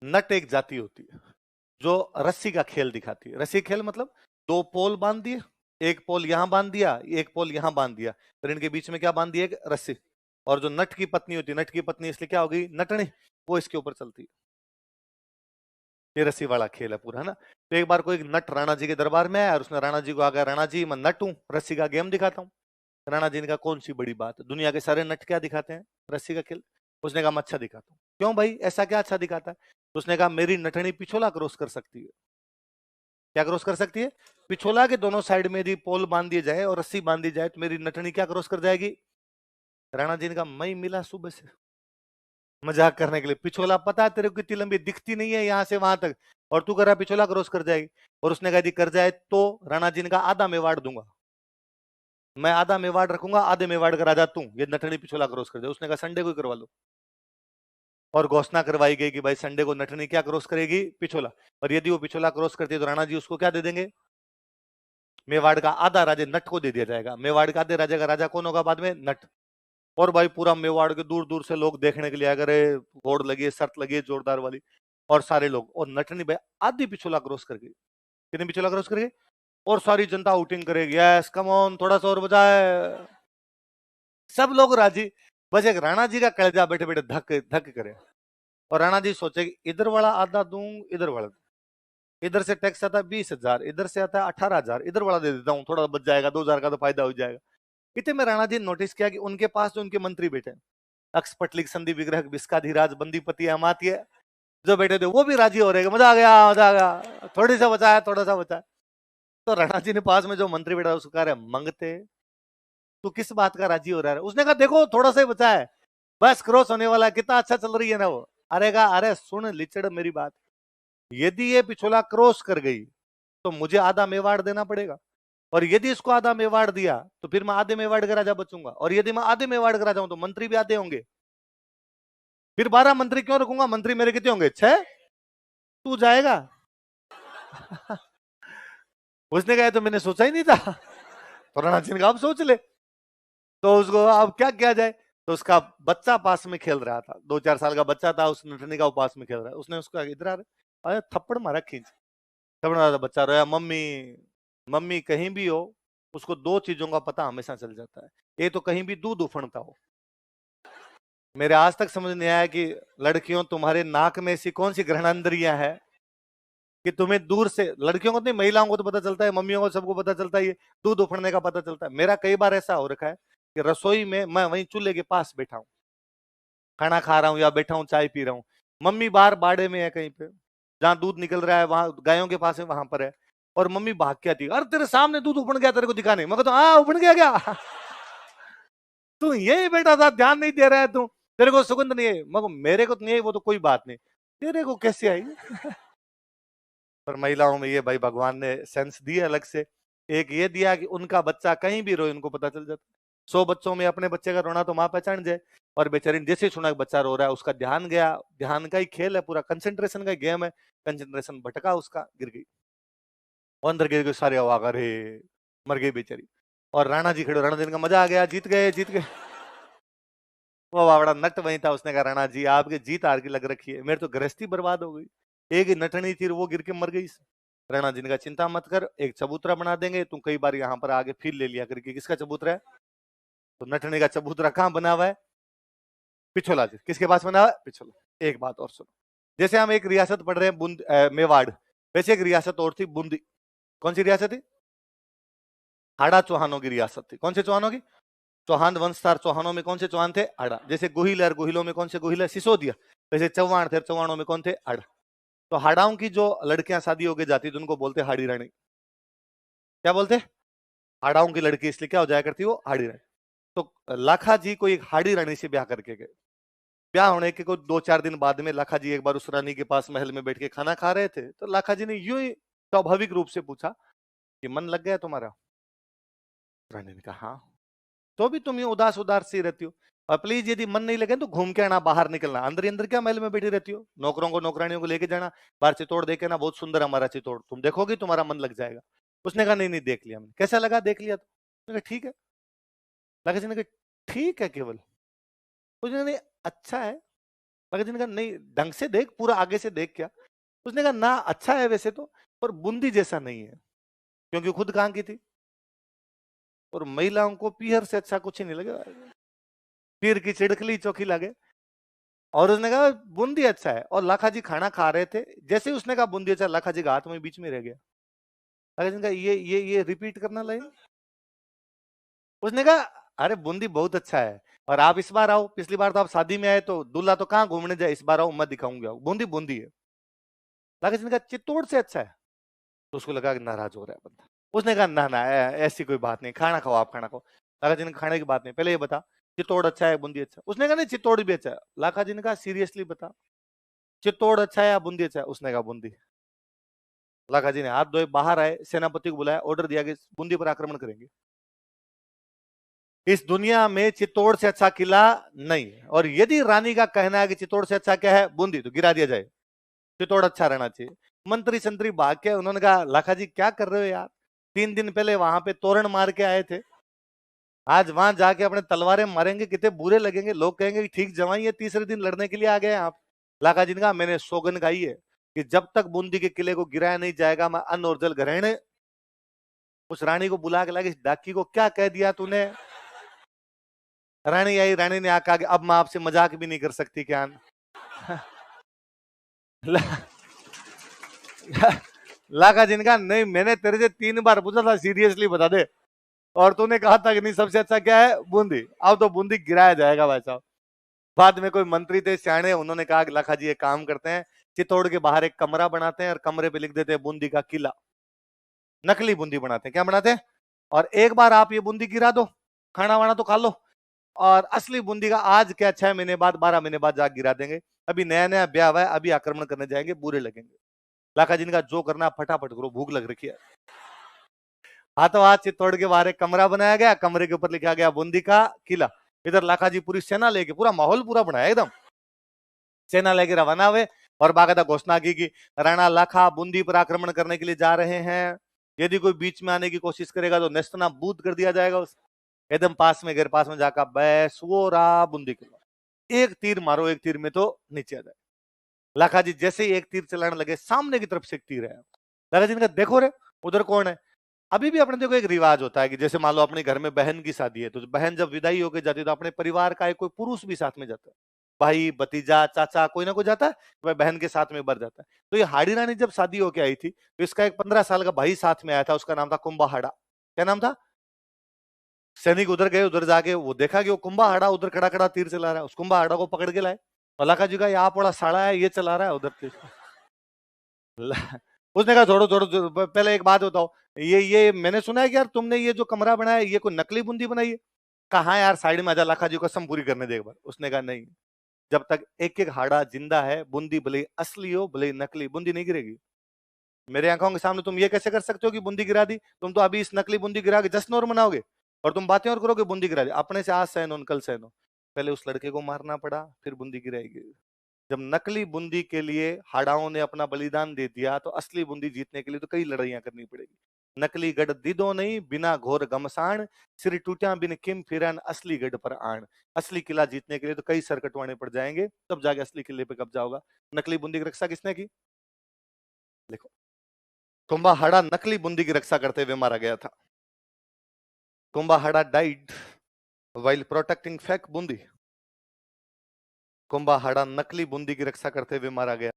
नट एक जाति होती है जो रस्सी का खेल दिखाती है। रस्सी खेल मतलब दो पोल बांध दिए, एक पोल यहां बांध दिया, एक पोल यहां बांध दिया, फिर इनके बीच में क्या बांध दिया, एक रस्सी। और जो नट की पत्नी होती है, नट की पत्नी इसलिए क्या होगी, नटनी, वो इसके ऊपर चलती है। ये रस्सी वाला खेल है पूरा, है ना। तो एक बार कोई नट राणा जी के दरबार में आया और उसने राणा जी को आगे, राणा जी मैं नट हूं, रस्सी का गेम दिखाता हूँ। राणा जी ने कहा कौन सी बड़ी बात है, दुनिया के सारे नट क्या दिखाते हैं, रस्सी का खेल। उसने कहा मैं अच्छा दिखाता हूँ। क्यों भाई, ऐसा क्या अच्छा दिखाता है। उसने कहा मेरी नटनी पिछोला क्रॉस कर सकती है। क्या क्रॉस कर सकती है, पिछोला के दोनों साइड में यदि पोल बांध दिए जाए और रस्सी बांध दी जाए तो मेरी नटनी क्या क्रॉस कर जाएगी। राणा जी ने कहा मैं मिला सुबह से मजाक करने के लिए, पिछोला पता है तेरे को कितनी लंबी, दिखती नहीं है यहां से वहां तक, और तू कर रहा पिछोला क्रॉस कर जाएगी। और उसने कहा यदि कर जाए तो राणा जी ने कहा आधा मेवाड़ दूंगा, मैं आधा मेवाड़ रखूंगा, आधे मेवाड़ का राजा तू, ये नटनी पिछोला क्रॉस कर जाए। उसने कहा संडे को ही करवा लो। और घोषणा करवाई गई कि भाई संडे को नटनी क्या क्रॉस करेगी, पिछोला। और यदि वो पिछोला क्रॉस करती है तो राणा जी उसको क्या दे देंगे, मेवाड़ का आधा राज्य नट को दे दिया जाएगा। मेवाड़ का आधे राज्य का राजा कौन होगा बाद में, नट। और भाई पूरा मेवाड़ के दूर दूर से लोग देखने के लिए आ गए, होड़ लगी है, शर्त लगी है जोरदार वाली। और सारे लोग, और नटनी भाई आधी पिछोला क्रॉस कर गई, कितनी पिछोला क्रॉस कर गई। और सारी जनता आउटिंग करेगी, यस कम ऑन, थोड़ा सा और बजाए। सब लोग राजी, बस एक राणा जी का कलेजा बैठे बैठे धक धक करे। और राणा जी सोचे कि इधर वाला आधा दूं, इधर वाला, इधर से टैक्स आता है 20,000, इधर से आता है 18,000, इधर वाला दे देता हूँ, थोड़ा बच जाएगा, 2,000 का तो फायदा हो जाएगा। इतने में राणा जी ने नोटिस किया कि उनके पास जो उनके मंत्री बैठे, अक्षपटलिक संधि विग्रह विस्काधिराज बंदीपति अमात्य, जो बैठे थे वो भी राजी हो रहे, मजा आ गया, मजा आ गया, थोड़ी सा बचा है, थोड़ा सा बचा है। तो राणा जी ने पास में जो मंत्री बैठा उसको कह रहे मंगते, तू किस बात का राजी हो रहा है। उसने कहा देखो थोड़ा सा ही बचा है, बस क्रॉस होने वाला है, कितना अच्छा चल रही है ना वो। अरे कहा अरे सुन लिचड़ मेरी बात, यदि ये पिछोला क्रॉस कर गई तो मुझे आधा मेवाड़ देना पड़ेगा, और यदि इसको आधा मेवाड़ दिया तो फिर मैं आधे मेवाड़ का राजा बचूंगा, और यदि मैं आधे मेवाड़ का राजा हूं तो मंत्री भी आधे होंगे, फिर 12 मंत्री क्यों रखूंगा, मंत्री मेरे कितने होंगे, 6। तू जाएगा। उसने कहा तो मैंने सोचा ही नहीं था। तो राणा जी ने कहा अब सोच ले। तो उसको अब क्या किया जाए, तो उसका बच्चा पास में खेल रहा था, 2-4 साल का बच्चा था, उस नटनी का पास में खेल रहा है। उसने उसको इधर आ रहा, थप्पड़ मारा खींच, थप्पड़ मारा, बच्चा रोया, मम्मी मम्मी। कहीं भी हो उसको दो चीजों का पता हमेशा चल जाता है, ये तो कहीं भी दूध उफनता हो। मेरे आज तक समझ नहीं आया कि लड़कियों तुम्हारे नाक में ऐसी कौन सी ग्रहणांदरियां है कि तुम्हें दूर से, लड़कियों को नहीं महिलाओं को तो पता चलता है, मम्मियों को सबको पता चलता है, ये दूध उफड़ने का पता चलता है। मेरा कई बार ऐसा हो रखा है कि रसोई में मैं वहीं चूल्हे के पास बैठा हूं, खाना खा रहा हूं या बैठा हूं चाय पी रहा हूं, मम्मी बाहर बाड़े में है कहीं पे, जहां दूध निकल रहा है, वहां गायों के पास है, वहां पर है, और मम्मी भाग के आती है, अरे तेरे सामने दूध उफड़ गया, तेरे को दिखाने। मैं कहता हूं हाँ उफड़ गया क्या। तू यही बैठा था, ध्यान नहीं दे रहा है तू, तेरे को सुगंध नहीं है। मगर मेरे को तो नहीं है, वो तो कोई बात नहीं, तेरे को कैसे आई। पर महिलाओं में ये भाई भगवान ने सेंस दिए अलग से। एक ये दिया कि उनका बच्चा कहीं भी रोए उनको पता चल जाता, 100 बच्चों में अपने बच्चे का रोना तो माँ पहचान जाए। और बेचारी ने जैसे सुना कि बच्चा रो रहा है, उसका ध्यान गया, ध्यान का ही खेल है पूरा, कंसेंट्रेशन का गेम है, कंसेंट्रेशन भटका उसका, गिर गई, और अंदर गिर गई, सारे आवाज अरे मर गई बेचारी। और राणा जी खड़े, राणा जी का मजा आ गया, जीत गए जीत गए। वो बावड़ा नट वही था, उसने कहा राणा जी आपकी जीत हार की लग रखी है, मेरी तो गृहस्थी बर्बाद हो गई, एक ही नटनी थी वो गिर के मर गई। राणा जी ने कहा चिंता मत कर, एक चबूतरा बना देंगे, तुम कई बार यहाँ पर आगे फिर ले लिया करके। किसका चबूतरा है, तो नटनी का चबूतरा कहाँ बना हुआ है, पिछोला जी, किसके पास बना हुआ है, पिछोला। एक बात और सुनो, जैसे हम एक रियासत पढ़ रहे हैं मेवाड़, वैसे एक रियासत और थी बूंदी। कौन सी रियासत थी, हाड़ा चौहानों की रियासत थी। कौन से चौहानों की, चौहान वंशधार चौहानों में कौन से चौहान थे, आड़ा। जैसे गोहिल है, गोहिलों में कौन से गोहिल है, सिसोदिया। वैसे चौहान थे, चौहानों में कौन थे, आड़ा। तो हाड़ाओं की जो लड़कियां शादी होके जाती थी उनको बोलते हाड़ी रानी। क्या बोलते, हाड़ाओं की लड़की, इसलिए क्या हो जाया करती वो, हाड़ी रानी। तो लाखा जी को एक हाड़ी रानी से ब्याह करके गए। ब्याह होने के कुछ 2-4 दिन बाद में लाखा जी एक बार उस रानी के पास महल में बैठ के खाना खा रहे थे, तो लाखा जी ने यूं ही स्वाभाविक रूप से पूछा कि मन लग गया तुम्हारा। रानी ने कहा हाँ। तो भी तुम ये उदास उदास सी रहती हो, और प्लीज यदि मन नहीं लगे तो घूम के आना, बाहर निकलना, अंदर ही अंदर क्या महल में बैठी रहती हो, नौकरों को नौकरानियों को लेके जाना, बाहर चितौड़ देखे ना, बहुत सुंदर हमारा चितौड़, तुम देखोगी तुम्हारा मन लग जाएगा। उसने कहा नहीं नहीं देख लिया मैंने, कैसा लगा, देख लिया तो। मैंने कहा ठीक है। लगा जी ने कहा ठीक है केवल, उसने नहीं अच्छा है, लाखा जी ने कहा नहीं, ढंग से देख, पूरा आगे से देख क्या। उसने कहा ना, अच्छा है वैसे तो, पर बूंदी जैसा नहीं है, क्योंकि खुद कहाँ की थी। और महिलाओं को पीहर से अच्छा कुछ ही नहीं लगे, पीर की चिड़कली चौकी लगे। और उसने कहा बूंदी अच्छा है। और लाखा जी खाना खा रहे थे, जैसे ही उसने कहा बूंदी अच्छा, लाखा जी का हाथ में बीच में रह गया। लाखा जी ने कहा ये रिपीट करना लाइन। उसने कहा अरे बूंदी बहुत अच्छा है, और आप इस बार आओ, पिछली बार तो आप शादी में आए तो दूल्हा तो कहाँ घूमने जाए, इस बार आओ मैं दिखाऊंगा, बूंदी बूंदी है। लाखा जी ने कहा चित्तौड़ से अच्छा है। तो उसको लगा कि नाराज हो रहा है बंदा। उसने कहा ना ना, ऐसी कोई बात नहीं, खाना खाओ, आप खाना खाओ। लाखा जी ने खाने की बात नहीं, पहले ये बता चित्तौड़ अच्छा है बूंदी अच्छा। उसने कहा नहीं, चित्तौड़ भी अच्छा है। लाखा जी ने कहा सीरियसली बता, चित्तौड़ अच्छा है या बूंदी अच्छा है। उसने कहा बूंदी। लाखा जी ने हाथ धोए, बाहर आए, सेनापति को बुलाया, ऑर्डर दिया कि बूंदी पर आक्रमण करेंगे। इस दुनिया में चित्तौड़ से अच्छा किला नहीं है, और यदि रानी का कहना है कि चित्तौड़ से अच्छा क्या है, बूंदी, तो गिरा दिया जाए, चित्तौड़ अच्छा रहना चाहिए। मंत्री संतरी भाग के, उन्होंने कहा लाखा जी क्या कर रहे हो यार, 3 दिन पहले वहां पे तोरण मार के आए थे, आज वहां जाके अपने तलवारें मारेंगे, कितने बुरे लगेंगे, लोग कहेंगे कि ठीक जवाई है, तीसरे दिन लड़ने के लिए आ गए आप। लाखा जी ने कहा मैंने सौगन खाई है कि जब तक बूंदी के किले को गिराया नहीं जाएगा, मैं अन्न और जल ग्रहण। उस रानी को बुला के लगे, डाकी को क्या कह दिया तूने। रानी आई, रानी ने आकर अब मैं आपसे मजाक भी नहीं कर सकती क्या। लाखा जी ने कहा नहीं, मैंने तेरे से 3 बार पूछा था, सीरियसली बता दे, और तूने कहा था कि नहीं सबसे अच्छा क्या है, बूंदी। अब तो बूंदी गिराया जाएगा भाई साहब। बाद में कोई मंत्री थे सियाने, उन्होंने कहा कि लाखा जी एक काम करते हैं, चित्तौड़ के बाहर एक कमरा बनाते हैं और कमरे पे लिख देते हैं बूंदी का किला। नकली बूंदी बनाते हैं, क्या बनाते हैं, और एक बार आप ये बूंदी गिरा दो, खाना वाना तो खा लो, और असली बूंदी का आज क्या 6 महीने बाद 12 महीने बाद जाकर गिरा देंगे। अभी नया नया ब्याह हुआ है, अभी आक्रमण करने जाएंगे, बुरे लगेंगे। लाखा जी ने कहा जो करना फटाफट करो, भूख लग रखी है। हाथों हाथ चित्तौड़ के बाहर एक कमरा बनाया गया, कमरे के ऊपर लिखा गया बूंदी का किला। इधर लाखा जी पूरी सेना लेके, पूरा माहौल पूरा बनाया एकदम, सेना लेके रवाना हुए, और बाकायदा घोषणा की कि राणा लाखा बूंदी पर आक्रमण करने के लिए जा रहे हैं, यदि कोई बीच में आने की कोशिश करेगा तो नेस्तनाबूद कर दिया जाएगा उसे। एकदम पास में, घर पास में जाकर बैस वो रहा बूंदी किला, एक तीर मारो, एक तीर में तो नीचे आ जाए। लाखा जी जैसे ही एक तीर चलाने लगे, सामने की तरफ से एक तीर है। लाखा जी ने कहा देखो रे उधर कौन है। अभी भी अपने देखो एक रिवाज होता है कि जैसे मान लो अपने घर में बहन की शादी है, तो बहन जब विदाई होकर जाती है तो अपने परिवार का एक कोई पुरुष भी साथ में जाता है, भाई भतीजा चाचा कोई ना कोई जाता है, वह बहन के साथ में बर जाता है। तो ये हाड़ी रानी जब शादी होके आई थी, तो इसका एक 15 साल का भाई साथ में आया था, उसका नाम था कुंभाहाड़ा। क्या नाम था। सैनिक उधर गए, उधर जाके वो देखा कि वो कुंभाहाड़ा उधर खड़ा खड़ा तीर चला रहा है, उस कुंभाहाड़ा को पकड़ के लाए। लाखा जी का यहाँ बड़ा साड़ा है, ये चला रहा है उधर तीर। उसने कहा छोड़ो छोड़ो छोड़ो, पहले एक बात बताओ, ये मैंने सुना है कि यार तुमने ये जो कमरा बनाया है, ये कोई नकली बूंदी बनाई है। कहा यार साइड में आजा, लाखा जी को कसम पूरी करने दे एक बार। उसने कहा नहीं, जब तक एक एक हाड़ा जिंदा है, बूंदी भले ही असली हो भले ही नकली, बूंदी नहीं गिरेगी। मेरे आंखों के सामने तुम ये कैसे कर सकते हो कि बूंदी गिरा दी। तुम तो अभी इस नकली बूंदी गिरा के जश्न और मनाओगे, और तुम बातें और करोगे बूंदी गिरा दी। अपने से आज सहन हो कल सहन हो, पहले उस लड़के को मारना पड़ा, फिर बूंदी गिराएगी। जब नकली बूंदी के लिए हाड़ाओं ने अपना बलिदान दे दिया, तो असली बूंदी जीतने के लिए तो कई लड़ाइयां करनी पड़ेगी। नकली गढ़ दीदो नहीं बिना घोर घमसान, सिर टूटा बिन किम फिरन असली गढ़ पर आन। असली किला जीतने के लिए तो कई सर कटवाने पड़ जाएंगे, तब जाके असली किले पे कब्जा होगा। नकली बूंदी की रक्षा किसने की। देखो, कुंभाहाड़ा नकली बूंदी की रक्षा करते हुए मारा गया था। Kumbhahada died while protecting fake Bundi. Kumbhahada नकली बूंदी की रक्षा करते हुए मारा गया।